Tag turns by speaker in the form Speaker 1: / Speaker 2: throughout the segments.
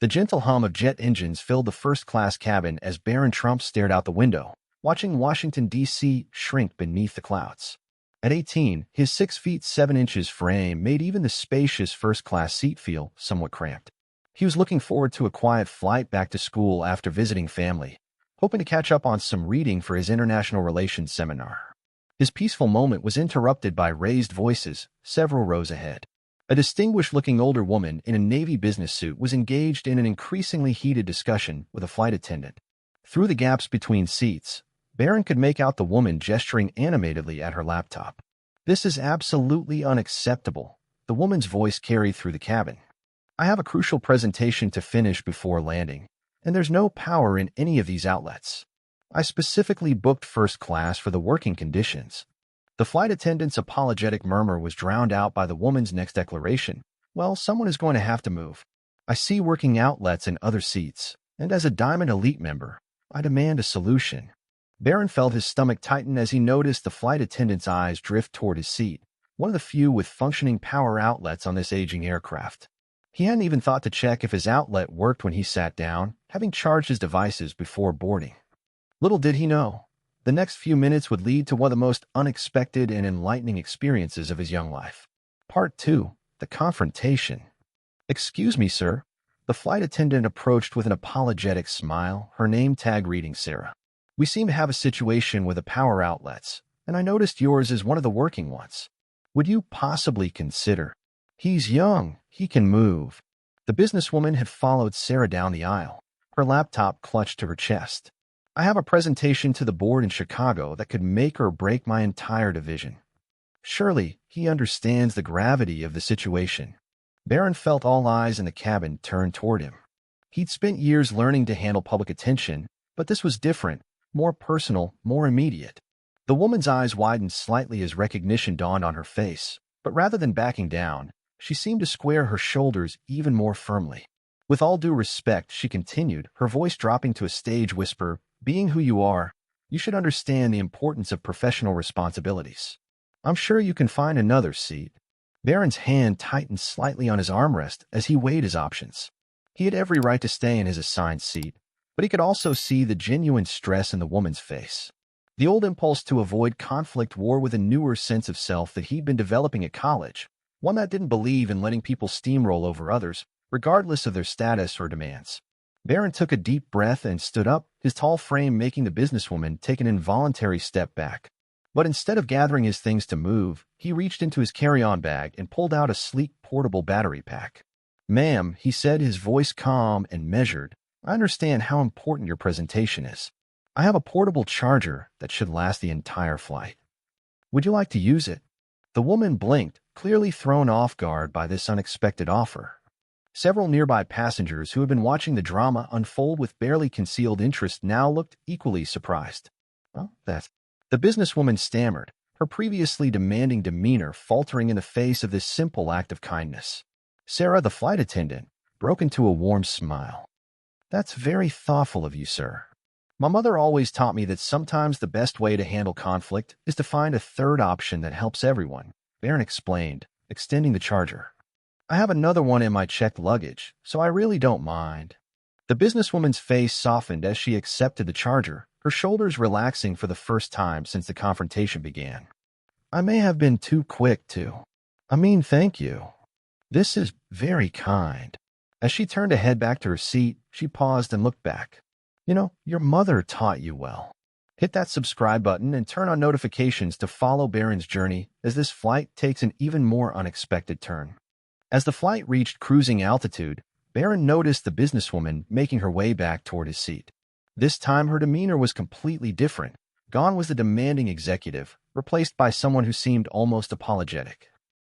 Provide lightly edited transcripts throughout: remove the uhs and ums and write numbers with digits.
Speaker 1: The gentle hum of jet engines filled the first-class cabin as Barron Trump stared out the window, watching Washington, D.C. shrink beneath the clouds. At 18, his 6 feet 7 inches frame made even the spacious first-class seat feel somewhat cramped. He was looking forward to a quiet flight back to school after visiting family, hoping to catch up on some reading for his international relations seminar. His peaceful moment was interrupted by raised voices several rows ahead. A distinguished-looking older woman in a Navy business suit was engaged in an increasingly heated discussion with a flight attendant. Through the gaps between seats, Barron could make out the woman gesturing animatedly at her laptop. "This is absolutely unacceptable," the woman's voice carried through the cabin. "I have a crucial presentation to finish before landing, and there's no power in any of these outlets. I specifically booked first class for the working conditions." The flight attendant's apologetic murmur was drowned out by the woman's next declaration. "Well, someone is going to have to move. I see working outlets in other seats, and as a Diamond Elite member, I demand a solution." Barron felt his stomach tighten as he noticed the flight attendant's eyes drift toward his seat, one of the few with functioning power outlets on this aging aircraft. He hadn't even thought to check if his outlet worked when he sat down, having charged his devices before boarding. Little did he know, the next few minutes would lead to one of the most unexpected and enlightening experiences of his young life. Part 2. The Confrontation. "Excuse me, sir." The flight attendant approached with an apologetic smile, her name tag reading Sarah. "We seem to have a situation with the power outlets, and I noticed yours is one of the working ones. Would you possibly consider—" "He's young. He can move." The businesswoman had followed Sarah down the aisle, her laptop clutched to her chest. "I have a presentation to the board in Chicago that could make or break my entire division." Surely he understands the gravity of the situation. Barron felt all eyes in the cabin turn toward him. He'd spent years learning to handle public attention, but this was different, more personal, more immediate. The woman's eyes widened slightly as recognition dawned on her face, but rather than backing down, she seemed to square her shoulders even more firmly. "With all due respect," she continued, her voice dropping to a stage whisper, "being who you are, you should understand the importance of professional responsibilities. I'm sure you can find another seat." Barron's hand tightened slightly on his armrest as he weighed his options. He had every right to stay in his assigned seat, but he could also see the genuine stress in the woman's face. The old impulse to avoid conflict wore with a newer sense of self that he'd been developing at college, one that didn't believe in letting people steamroll over others, regardless of their status or demands. Barron took a deep breath and stood up, his tall frame making the businesswoman take an involuntary step back. But instead of gathering his things to move, he reached into his carry-on bag and pulled out a sleek portable battery pack. "Ma'am," he said, his voice calm and measured, "I understand how important your presentation is. I have a portable charger that should last the entire flight. Would you like to use it?" The woman blinked, clearly thrown off guard by this unexpected offer. Several nearby passengers who had been watching the drama unfold with barely concealed interest now looked equally surprised. "Well, that's—" The businesswoman stammered, her previously demanding demeanor faltering in the face of this simple act of kindness. Sarah, the flight attendant, broke into a warm smile. "That's very thoughtful of you, sir. My mother always taught me that sometimes the best way to handle conflict is to find a third option that helps everyone," Barron explained, extending the charger. "I have another one in my checked luggage, so I really don't mind." The businesswoman's face softened as she accepted the charger, her shoulders relaxing for the first time since the confrontation began. "I may have been too quick to— thank you. This is very kind." As she turned to head back to her seat, she paused and looked back. "You know, your mother taught you well." Hit that subscribe button and turn on notifications to follow Barron's journey as this flight takes an even more unexpected turn. As the flight reached cruising altitude, Barron noticed the businesswoman making her way back toward his seat. This time her demeanor was completely different. Gone was the demanding executive, replaced by someone who seemed almost apologetic.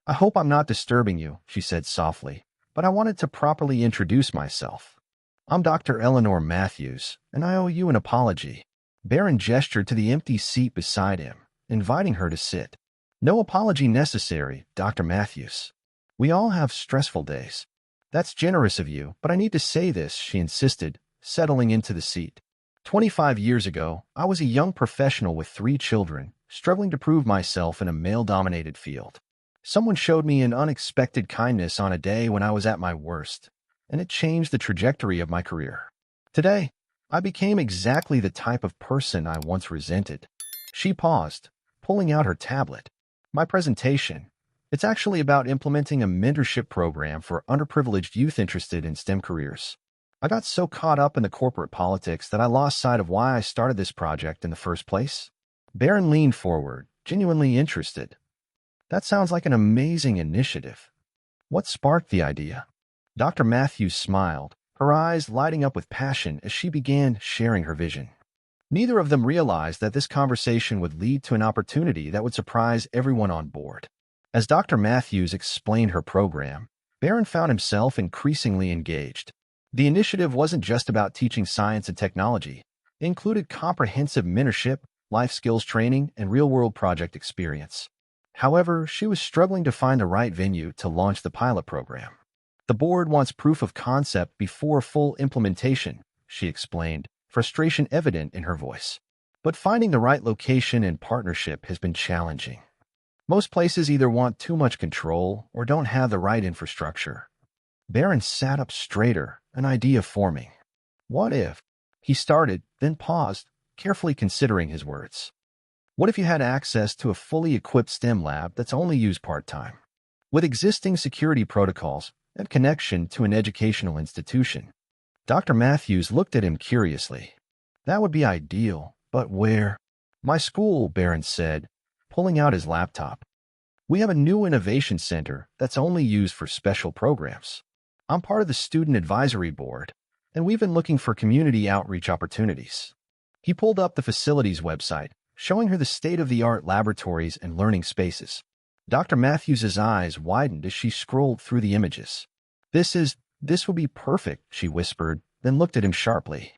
Speaker 1: "I hope I'm not disturbing you," she said softly, "but I wanted to properly introduce myself. I'm Dr. Eleanor Matthews, and I owe you an apology." Barron gestured to the empty seat beside him, inviting her to sit. "No apology necessary, Dr. Matthews. We all have stressful days." "That's generous of you, but I need to say this," she insisted, settling into the seat. 25 years ago, I was a young professional with 3 children, struggling to prove myself in a male-dominated field. Someone showed me an unexpected kindness on a day when I was at my worst. and it changed the trajectory of my career. Today, I became exactly the type of person I once resented. She paused, pulling out her tablet. My presentation. It's actually about implementing a mentorship program for underprivileged youth interested in STEM careers. I got so caught up in the corporate politics that I lost sight of why I started this project in the first place. Barron leaned forward, genuinely interested. That sounds like an amazing initiative. What sparked the idea? Dr. Matthews smiled, her eyes lighting up with passion as she began sharing her vision. Neither of them realized that this conversation would lead to an opportunity that would surprise everyone on board. As Dr. Matthews explained her program, Barron found himself increasingly engaged. The initiative wasn't just about teaching science and technology. It included comprehensive mentorship, life skills training, and real-world project experience. However, she was struggling to find the right venue to launch the pilot program. The board wants proof of concept before full implementation, she explained, frustration evident in her voice. But finding the right location and partnership has been challenging. Most places either want too much control or don't have the right infrastructure. Barron sat up straighter, an idea forming. What if? He started, then paused, carefully considering his words. What if you had access to a fully equipped STEM lab that's only used part-time, with existing security protocols and connection to an educational institution? Dr. Matthews looked at him curiously. That would be ideal, but where? My school, Barron said, pulling out his laptop. We have a new innovation center that's only used for special programs. I'm part of the student advisory board, and we've been looking for community outreach opportunities. He pulled up the facilities website, showing her the state-of-the-art laboratories and learning spaces. Dr. Matthews' eyes widened as she scrolled through the images. This would be perfect, she whispered, then looked at him sharply.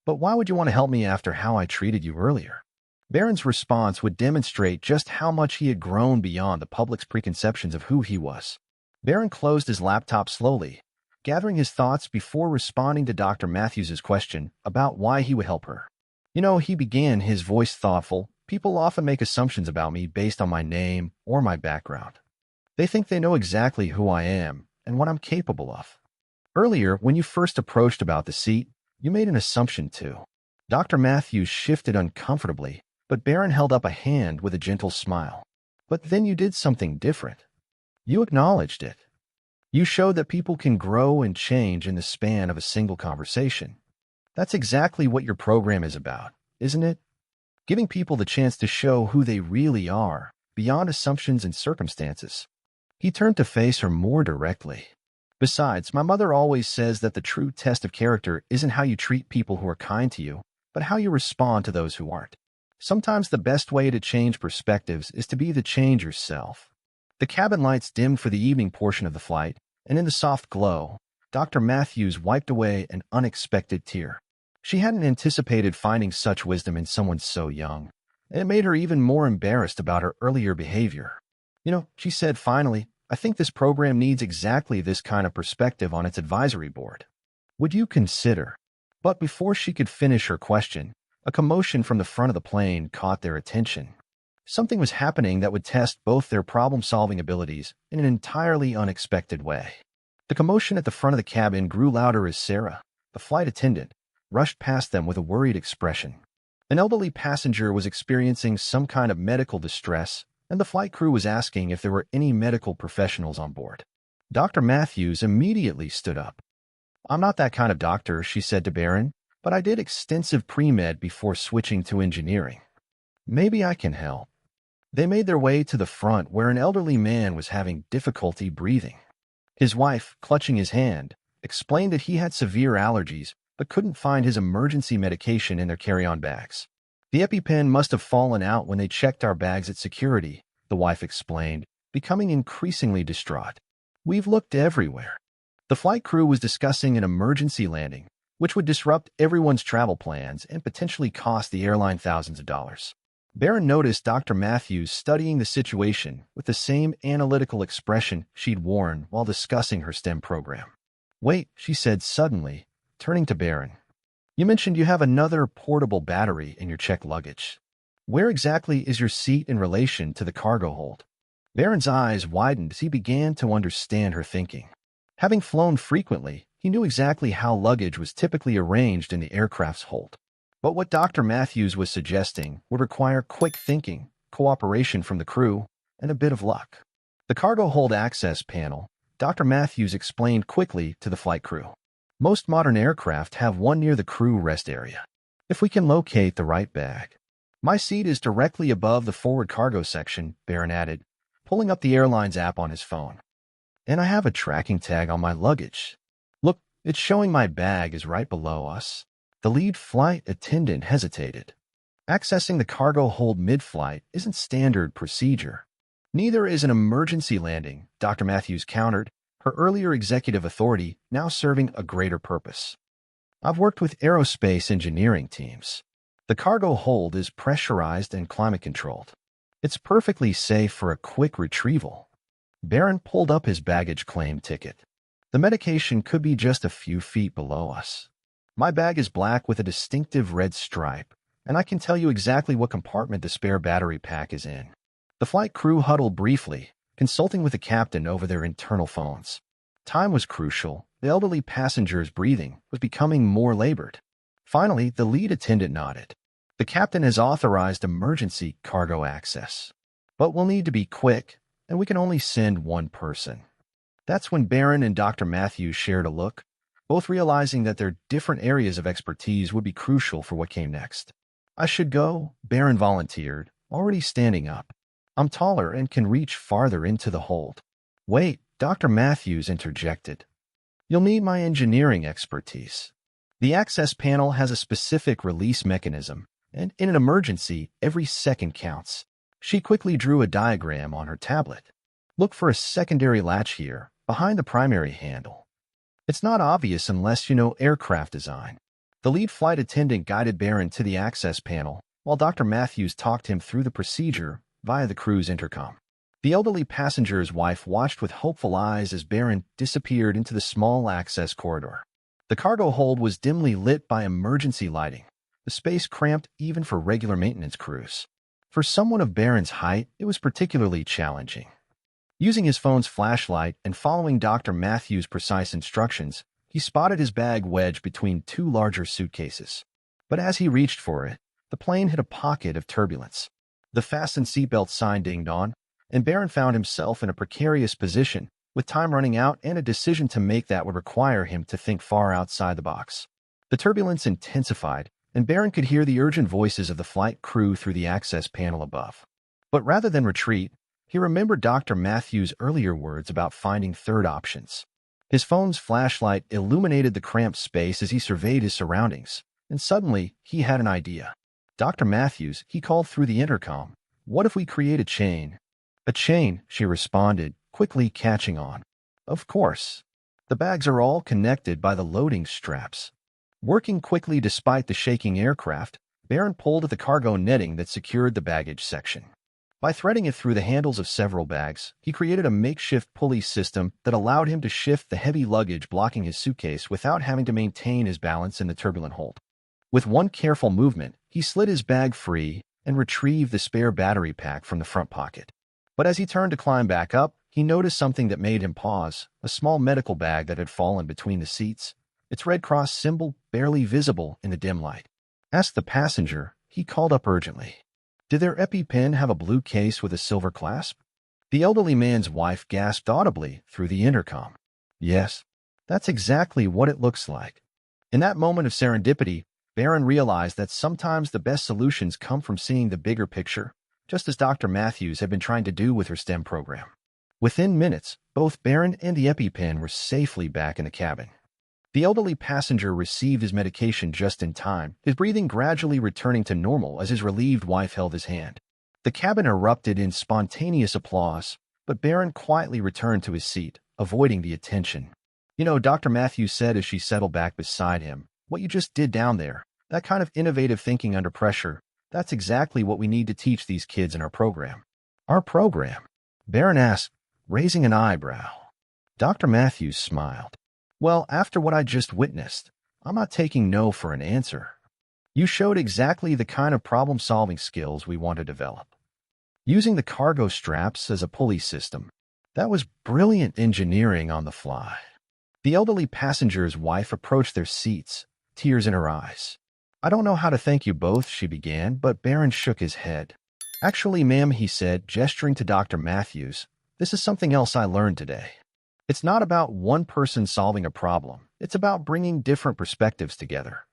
Speaker 1: But why would you want to help me after how I treated you earlier? Barron's response would demonstrate just how much he had grown beyond the public's preconceptions of who he was. Barron closed his laptop slowly, gathering his thoughts before responding to Dr. Matthews' question about why he would help her. You know, he began, his voice thoughtful. People often make assumptions about me based on my name or my background. They think they know exactly who I am and what I'm capable of. Earlier, when you first approached about the seat, you made an assumption too. Dr. Matthews shifted uncomfortably, but Barron held up a hand with a gentle smile. But then you did something different. You acknowledged it. You showed that people can grow and change in the span of a single conversation. That's exactly what your program is about, isn't it? Giving people the chance to show who they really are, beyond assumptions and circumstances. He turned to face her more directly. Besides, my mother always says that the true test of character isn't how you treat people who are kind to you, but how you respond to those who aren't. Sometimes the best way to change perspectives is to be the change yourself. The cabin lights dimmed for the evening portion of the flight, and in the soft glow, Dr. Matthews wiped away an unexpected tear. She hadn't anticipated finding such wisdom in someone so young, and it made her even more embarrassed about her earlier behavior. You know, she said finally, I think this program needs exactly this kind of perspective on its advisory board. Would you consider? But before she could finish her question, a commotion from the front of the plane caught their attention. Something was happening that would test both their problem-solving abilities in an entirely unexpected way. The commotion at the front of the cabin grew louder as Sarah, the flight attendant, rushed past them with a worried expression. An elderly passenger was experiencing some kind of medical distress, and the flight crew was asking if there were any medical professionals on board. Dr. Matthews immediately stood up. I'm not that kind of doctor, she said to Barron, but I did extensive pre-med before switching to engineering. Maybe I can help. They made their way to the front where an elderly man was having difficulty breathing. His wife, clutching his hand, explained that he had severe allergies but couldn't find his emergency medication in their carry-on bags. The EpiPen must have fallen out when they checked our bags at security, the wife explained, becoming increasingly distraught. We've looked everywhere. The flight crew was discussing an emergency landing, which would disrupt everyone's travel plans and potentially cost the airline thousands of dollars. Barron noticed Dr. Matthews studying the situation with the same analytical expression she'd worn while discussing her STEM program. Wait, she said suddenly, turning to Barron. You mentioned you have another portable battery in your checked luggage. Where exactly is your seat in relation to the cargo hold? Barron's eyes widened as he began to understand her thinking. Having flown frequently, he He knew exactly how luggage was typically arranged in the aircraft's hold. But what Dr. Matthews was suggesting would require quick thinking, cooperation from the crew, and a bit of luck. The cargo hold access panel, Dr. Matthews explained quickly to the flight crew. Most modern aircraft have one near the crew rest area. If we can locate the right bag. My seat is directly above the forward cargo section, Barron added, pulling up the airline's app on his phone. And I have a tracking tag on my luggage. Look, it's showing my bag is right below us. The lead flight attendant hesitated. Accessing the cargo hold mid-flight isn't standard procedure. Neither is an emergency landing, Dr. Matthews countered, her earlier executive authority now serving a greater purpose. I've worked with aerospace engineering teams. The cargo hold is pressurized and climate-controlled. It's perfectly safe for a quick retrieval. Barron pulled up his baggage claim ticket. The medication could be just a few feet below us. My bag is black with a distinctive red stripe, and I can tell you exactly what compartment the spare battery pack is in. The flight crew huddled briefly, consulting with the captain over their internal phones. Time was crucial. The elderly passenger's breathing was becoming more labored. Finally, the lead attendant nodded. The captain has authorized emergency cargo access. But we'll need to be quick, and we can only send one person. That's when Barron and Dr. Matthews shared a look, both realizing that their different areas of expertise would be crucial for what came next. I should go, Barron volunteered, already standing up. I'm taller and can reach farther into the hold. Wait, Dr. Matthews interjected. You'll need my engineering expertise. The access panel has a specific release mechanism, and in an emergency, every second counts. She quickly drew a diagram on her tablet. Look for a secondary latch here, behind the primary handle. It's not obvious unless you know aircraft design. The lead flight attendant guided Barron to the access panel, while Dr. Matthews talked him through the procedure via the crew's intercom. The elderly passenger's wife watched with hopeful eyes as Barron disappeared into the small access corridor. The cargo hold was dimly lit by emergency lighting, the space cramped even for regular maintenance crews. For someone of Barron's height, it was particularly challenging. Using his phone's flashlight and following Dr. Matthews' precise instructions, he spotted his bag wedged between two larger suitcases. But as he reached for it, the plane hit a pocket of turbulence. The fasten seatbelt sign dinged on, and Barron found himself in a precarious position, with time running out and a decision to make that would require him to think far outside the box. The turbulence intensified, and Barron could hear the urgent voices of the flight crew through the access panel above. But rather than retreat, he remembered Dr. Matthews' earlier words about finding third options. His phone's flashlight illuminated the cramped space as he surveyed his surroundings, and suddenly he had an idea. Dr. Matthews, he called through the intercom. What if we create a chain? A chain, she responded, quickly catching on. Of course. The bags are all connected by the loading straps. Working quickly despite the shaking aircraft, Barron pulled at the cargo netting that secured the baggage section. By threading it through the handles of several bags, he created a makeshift pulley system that allowed him to shift the heavy luggage blocking his suitcase without having to maintain his balance in the turbulent hold. With one careful movement, he slid his bag free and retrieved the spare battery pack from the front pocket. But as he turned to climb back up, he noticed something that made him pause, a small medical bag that had fallen between the seats, its Red Cross symbol barely visible in the dim light. Asked the passenger, he called up urgently. Did their EpiPen have a blue case with a silver clasp? The elderly man's wife gasped audibly through the intercom. Yes, that's exactly what it looks like. In that moment of serendipity, Barron realized that sometimes the best solutions come from seeing the bigger picture, just as Dr. Matthews had been trying to do with her STEM program. Within minutes, both Barron and the EpiPen were safely back in the cabin. The elderly passenger received his medication just in time, his breathing gradually returning to normal as his relieved wife held his hand. The cabin erupted in spontaneous applause, but Barron quietly returned to his seat, avoiding the attention. You know, Dr. Matthews said as she settled back beside him, what you just did down there, that kind of innovative thinking under pressure, that's exactly what we need to teach these kids in our program. Our program? Barron asked, raising an eyebrow. Dr. Matthews smiled. Well, after what I just witnessed, I'm not taking no for an answer. You showed exactly the kind of problem-solving skills we want to develop. Using the cargo straps as a pulley system, that was brilliant engineering on the fly. The elderly passenger's wife approached their seats, tears in her eyes. "I don't know how to thank you both," she began, but Barron shook his head. "Actually, ma'am," he said, gesturing to Dr. Matthews, "this is something else I learned today. It's not about one person solving a problem. It's about bringing different perspectives together."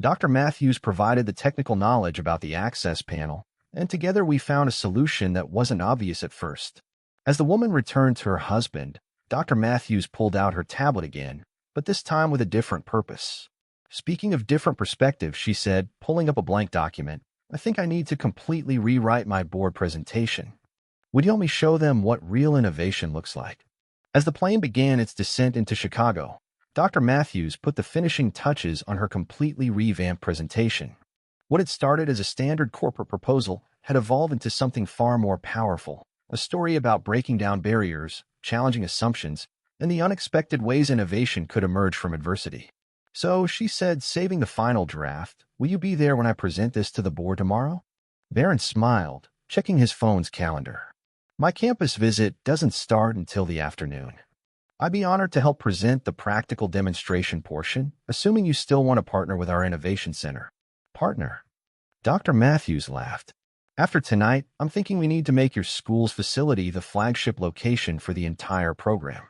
Speaker 1: Dr. Matthews provided the technical knowledge about the access panel, and together we found a solution that wasn't obvious at first. As the woman returned to her husband, Dr. Matthews pulled out her tablet again, but this time with a different purpose. "Speaking of different perspectives," she said, pulling up a blank document, "I think I need to completely rewrite my board presentation. Would you help me show them what real innovation looks like?" As the plane began its descent into Chicago, Dr. Matthews put the finishing touches on her completely revamped presentation. What had started as a standard corporate proposal had evolved into something far more powerful, a story about breaking down barriers, challenging assumptions, and the unexpected ways innovation could emerge from adversity. "So," she said, saving the final draft, "will you be there when I present this to the board tomorrow?" Barron smiled, checking his phone's calendar. "My campus visit doesn't start until the afternoon. I'd be honored to help present the practical demonstration portion, assuming you still want to partner with our Innovation Center." "Partner?" Dr. Matthews laughed. "After tonight, I'm thinking we need to make your school's facility the flagship location for the entire program.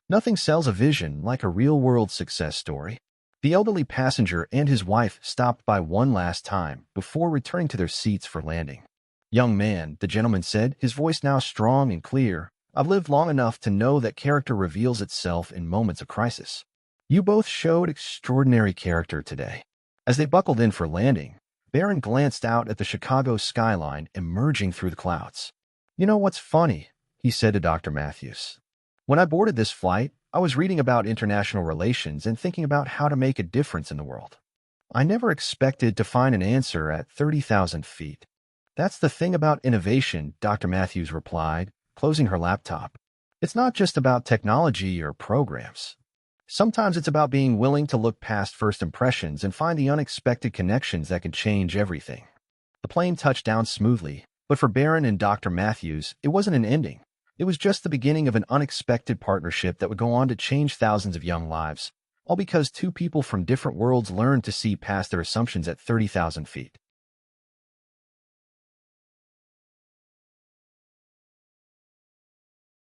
Speaker 1: Nothing sells a vision like a real-world success story." The elderly passenger and his wife stopped by one last time before returning to their seats for landing. "Young man," the gentleman said, his voice now strong and clear, "I've lived long enough to know that character reveals itself in moments of crisis. You both showed extraordinary character today." As they buckled in for landing, Barron glanced out at the Chicago skyline emerging through the clouds. "You know what's funny?" he said to Dr. Matthews. "When I boarded this flight, I was reading about international relations and thinking about how to make a difference in the world. I never expected to find an answer at 30,000 feet. That's the thing about innovation," Dr. Matthews replied, closing her laptop. "It's not just about technology or programs. Sometimes it's about being willing to look past first impressions and find the unexpected connections that can change everything." The plane touched down smoothly, but for Barron and Dr. Matthews, it wasn't an ending. It was just the beginning of an unexpected partnership that would go on to change thousands of young lives, all because two people from different worlds learned to see past their assumptions at 30,000 feet.